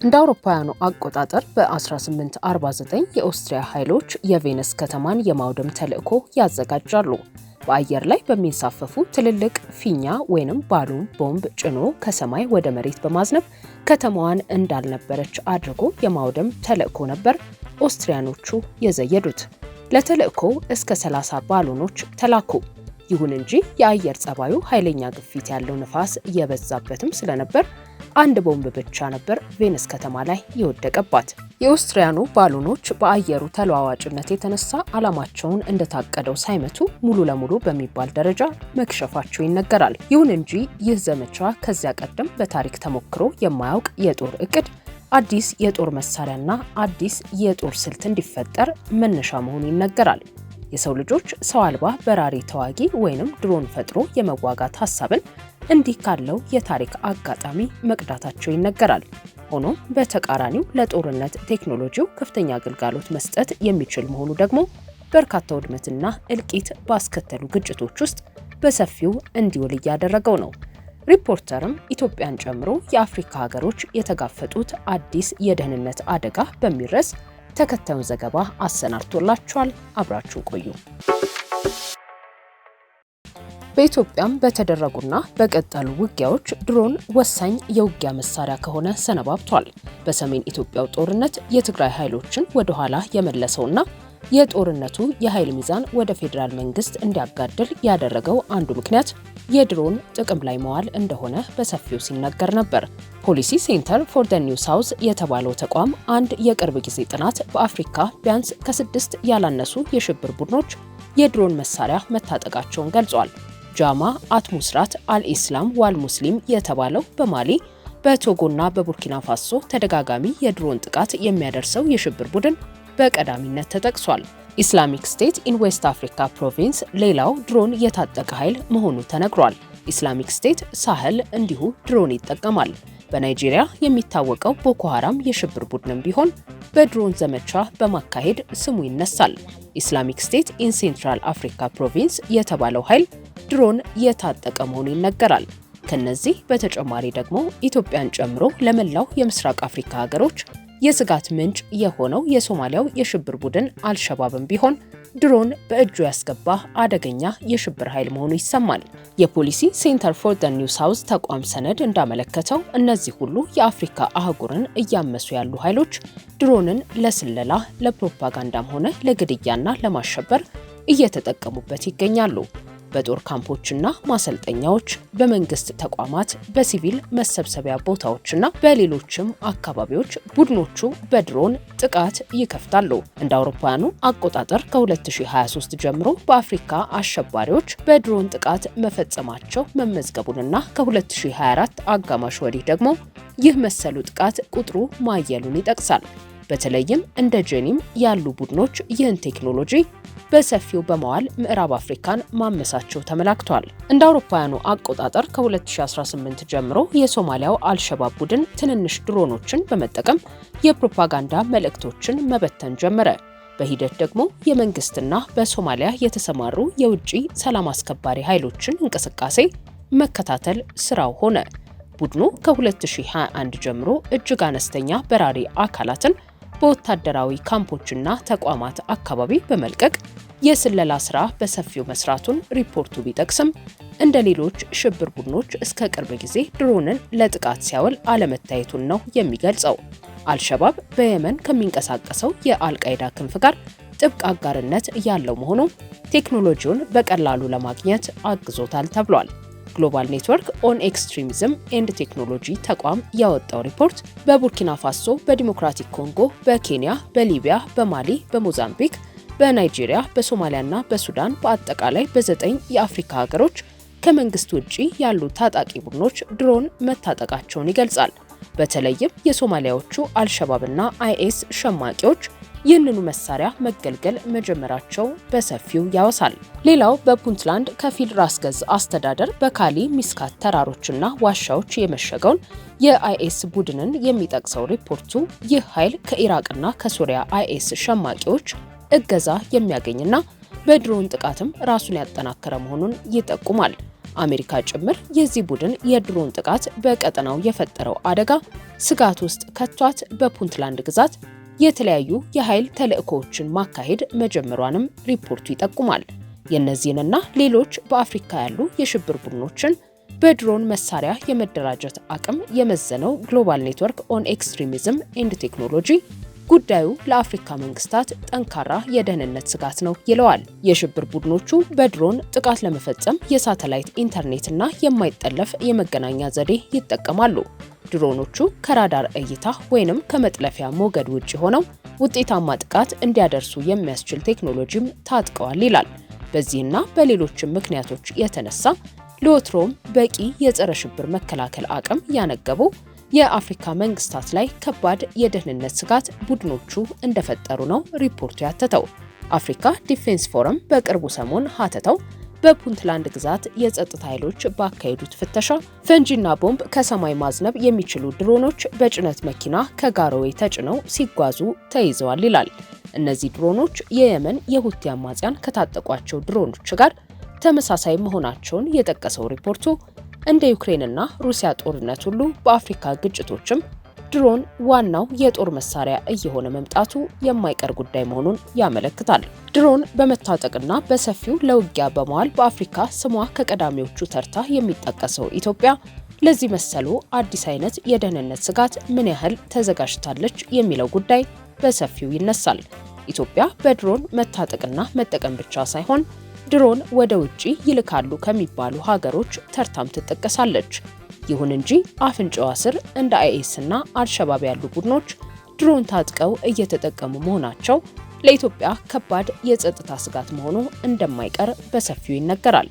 እንደ አውሮፓውያኑ አቆጣጠር በ1849 የኦስትሪያ ኃይሎች የቬነስ ከተማን የማውደም ተልዕኮ ያዘጋጃሉ። በአየር ላይ በሚንሳፈፉ ትልልቅ ፊኛ ወይንም ባሉን ቦምብ ጭኖ ከሰማይ ወደ መሬት በማዝነብ ከተማዋን እንዳልነበረች አድርጎ የማውደም ተልዕኮ ነበር ኦስትሪያኖቹ የዘየዱት። ለተልዕኮ እስከ 30 ባሉኖች ተላኩ። ይሁን እንጂ የአየር ጸባዩ ኃይለኛ ግፊት ያለው ንፋስ የበዛበትም ስለነበር አንድ ቦምብ ብቻ ነበር ቬነስ ከተማ ላይ የወደቀባት። የኦስትሪያኑ ባሉኖች በአየሩ ተለዋዋጭነት የተነሳ ዓላማቸውን እንደታቀደው ሳይመቱ ሙሉ ለሙሉ በሚባል ደረጃ መክሸፋቸው ይነገራል። ይሁን እንጂ ይህ ዘመቻ ከዚያ ቀደም በታሪክ ተሞክሮ የማያውቅ የጦር እቅድ፣ አዲስ የጦር መሳሪያና አዲስ የጦር ስልት እንዲፈጠር መነሻ መሆኑ ይነገራል። የሰው ልጆች ሰው አልባ በራሪ ተዋጊ ወይንም ድሮን ፈጥሮ የመዋጋት ሐሳብን እንዲህ ካለው የታሪክ አጋጣሚ መቅዳታቸው ይነገራል። ሆኖም በተቃራኒው ለጦርነት ቴክኖሎጂው ከፍተኛ አገልግሎት መስጠት የሚችል መሆኑ ደግሞ በርካታ ውድመትና እልቂት ባስከተሉ ግጭቶች ውስጥ በሰፊው እንዲውል እያደረገው ነው። ሪፖርተርም ኢትዮጵያን ጨምሮ የአፍሪካ ሀገሮች የተጋፈጡት አዲስ የደህንነት አደጋ በሚል ርዕስ ተከታዩን ዘገባ አሰናድቶላችኋል። አብራችሁ ቆዩ። በኢትዮጵያም በተደረጉና በቀጠሉ ውጊያዎች ድሮን ወሳኝ የውጊያ መሳሪያ ከሆነ ሰነባብቷል። በሰሜን ኢትዮጵያው ጦርነት የትግራይ ኃይሎችን ወደ ኋላ የመለሰውና የጦርነቱ የኃይል ሚዛን ወደ ፌዴራል መንግስት እንዲያጋድል ያደረገው አንዱ ምክንያት የድሮን ጥቅም ላይ መዋል እንደሆነ በሰፊው ሲነገር ነበር። ፖሊሲ ሴንተር ፎር ዘ ኒው ሳውዝ የተባለው ተቋም አንድ የቅርብ ጊዜ ጥናት በአፍሪካ ቢያንስ ከ6 ያላነሱ የሽብር ቡድኖች የድሮን መሳሪያ መታጠቃቸውን ገልጿል። ጃማ አትሙስራት አልኢስላም ዋል ሙስሊም የተባለው በማሊ በቶጎና በቡርኪና ፋሶ ተደጋጋሚ የድሮን ጥቃት የሚያደርሰው የሽብር ቡድን በቀዳሚነት ተጠቅሷል። ኢስላሚክ ስቴት ኢን ዌስት አፍሪካ ፕሮቪንስ ሌላው ድሮን የታጠቀ ኃይል መሆኑ ተነግሯል። ኢስላሚክ ስቴት ሳህል እንዲሁ ድሮን ይጠቀማል። በናይጄሪያ የሚታወቀው ቦኮ ሃራም የሽብር ቡድንም ቢሆን በድሮን ዘመቻ በማካሄድ ስሙ ይነሳል። ኢስላሚክ ስቴት ኢን ሴንትራል አፍሪካ ፕሮቪንስ የተባለው ኃይል ድሮን የታጠቀ መሆኑ ይነገራል። ከነዚህ በተጨማሪ ደግሞ ኢትዮጵያን ጨምሮ ለመላው የምስራቅ አፍሪካ ሀገሮች የስጋት ምንጭ የሆነው የሶማሊያው የሽብር ቡድን አልሸባብም ቢሆን ድሮን በእጁ ያስገባ አደገኛ የሽብር ኃይል መሆኑ ይሰማል። የፖሊሲ ሴንተር ፎር ዘ ኒው ሳውዝ ተቋም ሰነድ እንዳመለከተው እነዚህ ሁሉ የአፍሪካ አህጉርን እያመሱ ያሉ ኃይሎች ድሮንን ለስለላ፣ ለፕሮፓጋንዳም ሆነ ለግድያና ለማሸበር እየተጠቀሙበት ይገኛሉ። በጦር ካምፖችና ማሰልጠኛዎች፣ በመንግስት ተቋማት፣ በሲቪል መሰብሰቢያ ቦታዎችና በሌሎችም አካባቢዎች ቡድኖቹ በድሮን ጥቃት ይከፍታሉ። እንደ አውሮፓውያኑ አቆጣጠር ከ2023 ጀምሮ በአፍሪካ አሸባሪዎች በድሮን ጥቃት መፈጸማቸው መመዝገቡንና ከ2024 አጋማሽ ወዲህ ደግሞ ይህ መሰሉ ጥቃት ቁጥሩ ማየሉን ይጠቅሳል። በተለይም እንደ ጄኒም ያሉ ቡድኖች ይህን ቴክኖሎጂ በሰፊው በመዋል ምዕራብ አፍሪካን ማመሳቸው ተመላክቷል። እንደ አውሮፓውያኑ አቆጣጠር ከ2018 ጀምሮ የሶማሊያው አልሸባብ ቡድን ትንንሽ ድሮኖችን በመጠቀም የፕሮፓጋንዳ መልእክቶችን መበተን ጀመረ። በሂደት ደግሞ የመንግስትና በሶማሊያ የተሰማሩ የውጭ ሰላም አስከባሪ ኃይሎችን እንቅስቃሴ መከታተል ስራው ሆነ። ቡድኑ ከ2021 ጀምሮ እጅግ አነስተኛ በራሪ አካላትን በወታደራዊ ካምፖችና ተቋማት አካባቢ በመልቀቅ የስለላ ስራ በሰፊው መስራቱን ሪፖርቱ ቢጠቅስም እንደ ሌሎች ሽብር ቡድኖች እስከ ቅርብ ጊዜ ድሮንን ለጥቃት ሲያውል አለመታየቱን ነው የሚገልጸው። አልሸባብ በየመን ከሚንቀሳቀሰው የአልቃይዳ ክንፍ ጋር ጥብቅ አጋርነት ያለው መሆኑ ቴክኖሎጂውን በቀላሉ ለማግኘት አግዞታል ተብሏል። ግሎባል ኔትወርክ ኦን ኤክስትሪሚዝም ኤንድ ቴክኖሎጂ ተቋም ያወጣው ሪፖርት በቡርኪና ፋሶ፣ በዲሞክራቲክ ኮንጎ፣ በኬንያ፣ በሊቢያ፣ በማሊ፣ በሞዛምቢክ፣ በናይጄሪያ፣ በሶማሊያና በሱዳን በአጠቃላይ በ9 የአፍሪካ ሀገሮች ከመንግስት ውጪ ያሉ ታጣቂ ቡድኖች ድሮን መታጠቃቸውን ይገልጻል። በተለይም የሶማሊያዎቹ አልሸባብና አይኤስ ሸማቂዎች ይህንኑ መሳሪያ መገልገል መጀመራቸው በሰፊው ያወሳል። ሌላው በፑንትላንድ ከፊል ራስ ገዝ አስተዳደር በካሊ ሚስካት ተራሮችና ዋሻዎች የመሸገውን የአይኤስ ቡድንን የሚጠቅሰው ሪፖርቱ ይህ ኃይል ከኢራቅና ከሶሪያ አይኤስ ሸማቂዎች እገዛ የሚያገኝና በድሮን ጥቃትም ራሱን ያጠናከረ መሆኑን ይጠቁማል። አሜሪካ ጭምር የዚህ ቡድን የድሮን ጥቃት በቀጠናው የፈጠረው አደጋ ስጋት ውስጥ ከቷት በፑንትላንድ ግዛት የተለያዩ የኃይል ተልዕኮዎችን ማካሄድ መጀመሯንም ሪፖርቱ ይጠቁማል። የእነዚህንና ሌሎች በአፍሪካ ያሉ የሽብር ቡድኖችን በድሮን መሳሪያ የመደራጀት አቅም የመዘነው ግሎባል ኔትወርክ ኦን ኤክስትሪሚዝም ኤንድ ቴክኖሎጂ ጉዳዩ ለአፍሪካ መንግስታት ጠንካራ የደህንነት ስጋት ነው ይለዋል። የሽብር ቡድኖቹ በድሮን ጥቃት ለመፈጸም የሳተላይት ኢንተርኔትና የማይጠለፍ የመገናኛ ዘዴ ይጠቀማሉ። ድሮኖቹ ከራዳር እይታ ወይንም ከመጥለፊያ ሞገድ ውጪ ሆነው ውጤታማ ጥቃት እንዲያደርሱ የሚያስችል ቴክኖሎጂም ታጥቀዋል ይላል። በዚህና በሌሎችም ምክንያቶች የተነሳ ለወትሮም በቂ የጸረ ሽብር መከላከል አቅም ያነገቡ የአፍሪካ መንግስታት ላይ ከባድ የደህንነት ስጋት ቡድኖቹ እንደፈጠሩ ነው ሪፖርቱ ያተተው። አፍሪካ ዲፌንስ ፎረም በቅርቡ ሰሞን ሀተተው በፑንትላንድ ግዛት የጸጥታ ኃይሎች ባካሄዱት ፍተሻ ፈንጂና ቦምብ ከሰማይ ማዝነብ የሚችሉ ድሮኖች በጭነት መኪና ከጋሮዌ ተጭነው ሲጓዙ ተይዘዋል ይላል። እነዚህ ድሮኖች የየመን የሁቲ አማጽያን ከታጠቋቸው ድሮኖች ጋር ተመሳሳይ መሆናቸውን የጠቀሰው ሪፖርቱ እንደ ዩክሬንና ሩሲያ ጦርነት ሁሉ በአፍሪካ ግጭቶችም ድሮን ዋናው የጦር መሳሪያ እየሆነ መምጣቱ የማይቀር ጉዳይ መሆኑን ያመለክታል። ድሮን በመታጠቅና በሰፊው ለውጊያ በመዋል በአፍሪካ ስሟ ከቀዳሚዎቹ ተርታ የሚጠቀሰው ኢትዮጵያ ለዚህ መሰሉ አዲስ አይነት የደህንነት ስጋት ምን ያህል ተዘጋጅታለች የሚለው ጉዳይ በሰፊው ይነሳል። ኢትዮጵያ በድሮን መታጠቅና መጠቀም ብቻ ሳይሆን ድሮን ወደ ውጪ ይልካሉ ከሚባሉ ሀገሮች ተርታም ትጠቀሳለች። ይሁን እንጂ አፍንጫዋ ስር እንደ አይኤስ እና አልሸባብ ያሉ ቡድኖች ድሮን ታጥቀው እየተጠቀሙ መሆናቸው ለኢትዮጵያ ከባድ የጸጥታ ስጋት መሆኑ እንደማይቀር በሰፊው ይነገራል።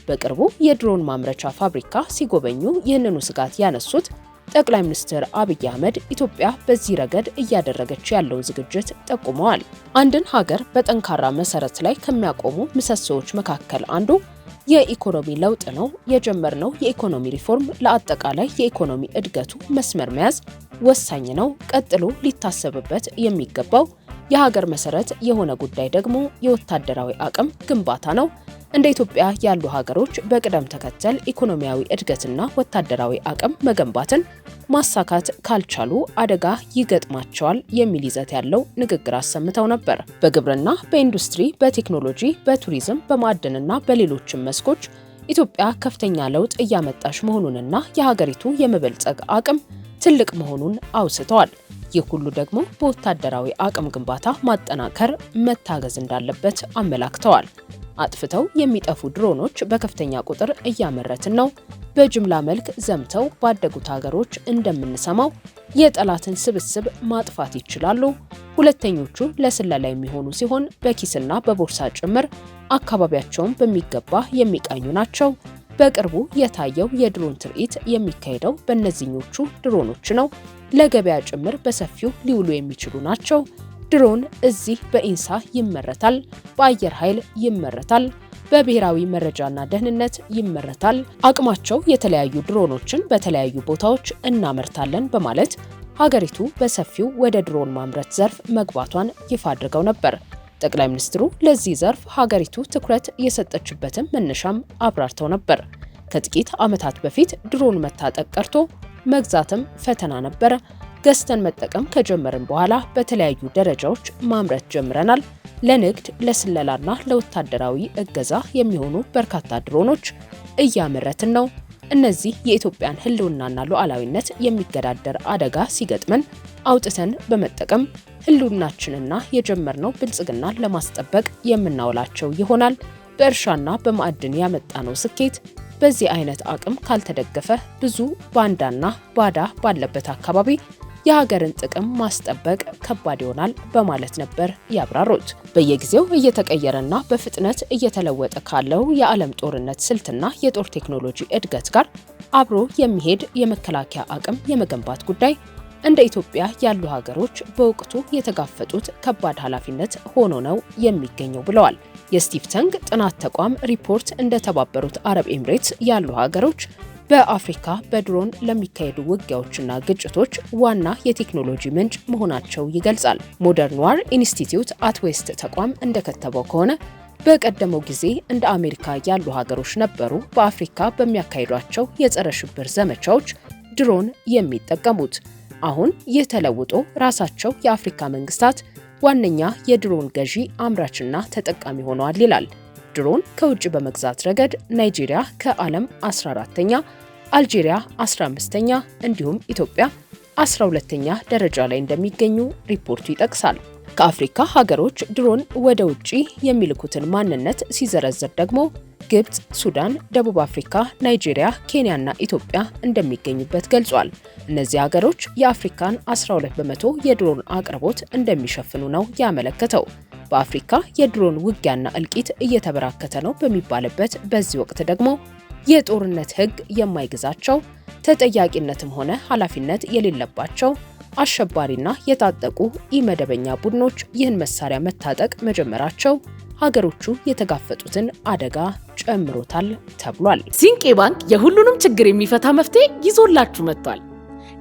በቅርቡ የድሮን ማምረቻ ፋብሪካ ሲጎበኙ ይህንኑ ስጋት ያነሱት ጠቅላይ ሚኒስትር አብይ አህመድ ኢትዮጵያ በዚህ ረገድ እያደረገች ያለውን ዝግጅት ጠቁመዋል። አንድን ሀገር በጠንካራ መሰረት ላይ ከሚያቆሙ ምሰሶዎች መካከል አንዱ የኢኮኖሚ ለውጥ ነው። የጀመርነው የኢኮኖሚ ሪፎርም ለአጠቃላይ የኢኮኖሚ እድገቱ መስመር መያዝ ወሳኝ ነው። ቀጥሎ ሊታሰብበት የሚገባው የሀገር መሰረት የሆነ ጉዳይ ደግሞ የወታደራዊ አቅም ግንባታ ነው። እንደ ኢትዮጵያ ያሉ ሀገሮች በቅደም ተከተል ኢኮኖሚያዊ እድገትና ወታደራዊ አቅም መገንባትን ማሳካት ካልቻሉ አደጋ ይገጥማቸዋል የሚል ይዘት ያለው ንግግር አሰምተው ነበር። በግብርና፣ በኢንዱስትሪ፣ በቴክኖሎጂ፣ በቱሪዝም፣ በማዕድንና በሌሎችም መስኮች ኢትዮጵያ ከፍተኛ ለውጥ እያመጣች መሆኑንና የሀገሪቱ የመበልጸግ አቅም ትልቅ መሆኑን አውስተዋል። ይህ ሁሉ ደግሞ በወታደራዊ አቅም ግንባታ ማጠናከር መታገዝ እንዳለበት አመላክተዋል። አጥፍተው የሚጠፉ ድሮኖች በከፍተኛ ቁጥር እያመረትን ነው። በጅምላ መልክ ዘምተው ባደጉት ሀገሮች እንደምንሰማው የጠላትን ስብስብ ማጥፋት ይችላሉ። ሁለተኞቹ ለስለላ የሚሆኑ ሲሆን በኪስና በቦርሳ ጭምር አካባቢያቸውን በሚገባ የሚቃኙ ናቸው። በቅርቡ የታየው የድሮን ትርኢት የሚካሄደው በእነዚህኞቹ ድሮኖች ነው። ለገበያ ጭምር በሰፊው ሊውሉ የሚችሉ ናቸው። ድሮን እዚህ በኢንሳ ይመረታል፣ በአየር ኃይል ይመረታል፣ በብሔራዊ መረጃና ደህንነት ይመረታል። አቅማቸው የተለያዩ ድሮኖችን በተለያዩ ቦታዎች እናመርታለን በማለት ሀገሪቱ በሰፊው ወደ ድሮን ማምረት ዘርፍ መግባቷን ይፋ አድርገው ነበር። ጠቅላይ ሚኒስትሩ ለዚህ ዘርፍ ሀገሪቱ ትኩረት የሰጠችበትን መነሻም አብራርተው ነበር። ከጥቂት ዓመታት በፊት ድሮን መታጠቅ ቀርቶ መግዛትም ፈተና ነበር። ገዝተን መጠቀም ከጀመርን በኋላ በተለያዩ ደረጃዎች ማምረት ጀምረናል። ለንግድ፣ ለስለላና ለወታደራዊ እገዛ የሚሆኑ በርካታ ድሮኖች እያመረትን ነው። እነዚህ የኢትዮጵያን ሕልውናና ሉዓላዊነት የሚገዳደር አደጋ ሲገጥመን አውጥተን በመጠቀም ሕልውናችንና የጀመርነው ብልጽግናን ለማስጠበቅ የምናውላቸው ይሆናል። በእርሻና በማዕድን ያመጣነው ስኬት በዚህ አይነት አቅም ካልተደገፈ ብዙ ባንዳና ባዳ ባለበት አካባቢ የሀገርን ጥቅም ማስጠበቅ ከባድ ይሆናል በማለት ነበር ያብራሩት። በየጊዜው እየተቀየረና በፍጥነት እየተለወጠ ካለው የዓለም ጦርነት ስልትና የጦር ቴክኖሎጂ እድገት ጋር አብሮ የሚሄድ የመከላከያ አቅም የመገንባት ጉዳይ እንደ ኢትዮጵያ ያሉ ሀገሮች በወቅቱ የተጋፈጡት ከባድ ኃላፊነት ሆኖ ነው የሚገኘው ብለዋል። የስቲፍተንግ ጥናት ተቋም ሪፖርት እንደተባበሩት አረብ ኤምሬትስ ያሉ ሀገሮች በአፍሪካ በድሮን ለሚካሄዱ ውጊያዎችና ግጭቶች ዋና የቴክኖሎጂ ምንጭ መሆናቸው ይገልጻል። ሞደርን ዋር ኢንስቲትዩት አት ዌስት ተቋም እንደከተበው ከሆነ በቀደመው ጊዜ እንደ አሜሪካ ያሉ ሀገሮች ነበሩ በአፍሪካ በሚያካሂዷቸው የጸረ ሽብር ዘመቻዎች ድሮን የሚጠቀሙት። አሁን ይህ ተለውጦ ራሳቸው የአፍሪካ መንግስታት ዋነኛ የድሮን ገዢ አምራችና ተጠቃሚ ሆነዋል ይላል። ድሮን ከውጭ በመግዛት ረገድ ናይጄሪያ ከዓለም 14ኛ፣ አልጄሪያ 15ኛ እንዲሁም ኢትዮጵያ 12ኛ ደረጃ ላይ እንደሚገኙ ሪፖርቱ ይጠቅሳል። ከአፍሪካ ሀገሮች ድሮን ወደ ውጪ የሚልኩትን ማንነት ሲዘረዝር ደግሞ ግብጽ፣ ሱዳን፣ ደቡብ አፍሪካ፣ ናይጄሪያ፣ ኬንያና ኢትዮጵያ እንደሚገኙበት ገልጿል። እነዚህ ሀገሮች የአፍሪካን 12 በመቶ የድሮን አቅርቦት እንደሚሸፍኑ ነው ያመለከተው። በአፍሪካ የድሮን ውጊያና እልቂት እየተበራከተ ነው በሚባልበት በዚህ ወቅት ደግሞ የጦርነት ሕግ የማይግዛቸው ተጠያቂነትም ሆነ ኃላፊነት የሌለባቸው አሸባሪና የታጠቁ ኢመደበኛ ቡድኖች ይህን መሳሪያ መታጠቅ መጀመራቸው ሀገሮቹ የተጋፈጡትን አደጋ ጨምሮታል ተብሏል። ሲንቄ ባንክ የሁሉንም ችግር የሚፈታ መፍትሄ ይዞላችሁ መጥቷል።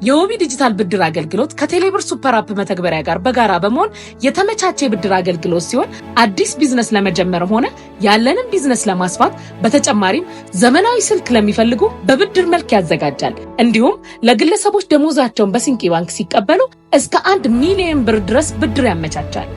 የኦቢ ዲጂታል ብድር አገልግሎት ከቴሌብር ሱፐር አፕ መተግበሪያ ጋር በጋራ በመሆን የተመቻቸ የብድር አገልግሎት ሲሆን አዲስ ቢዝነስ ለመጀመር ሆነ ያለንን ቢዝነስ ለማስፋት በተጨማሪም ዘመናዊ ስልክ ለሚፈልጉ በብድር መልክ ያዘጋጃል። እንዲሁም ለግለሰቦች ደሞዛቸውን በሲንቄ ባንክ ሲቀበሉ እስከ 1 ሚሊዮን ብር ድረስ ብድር ያመቻቻል።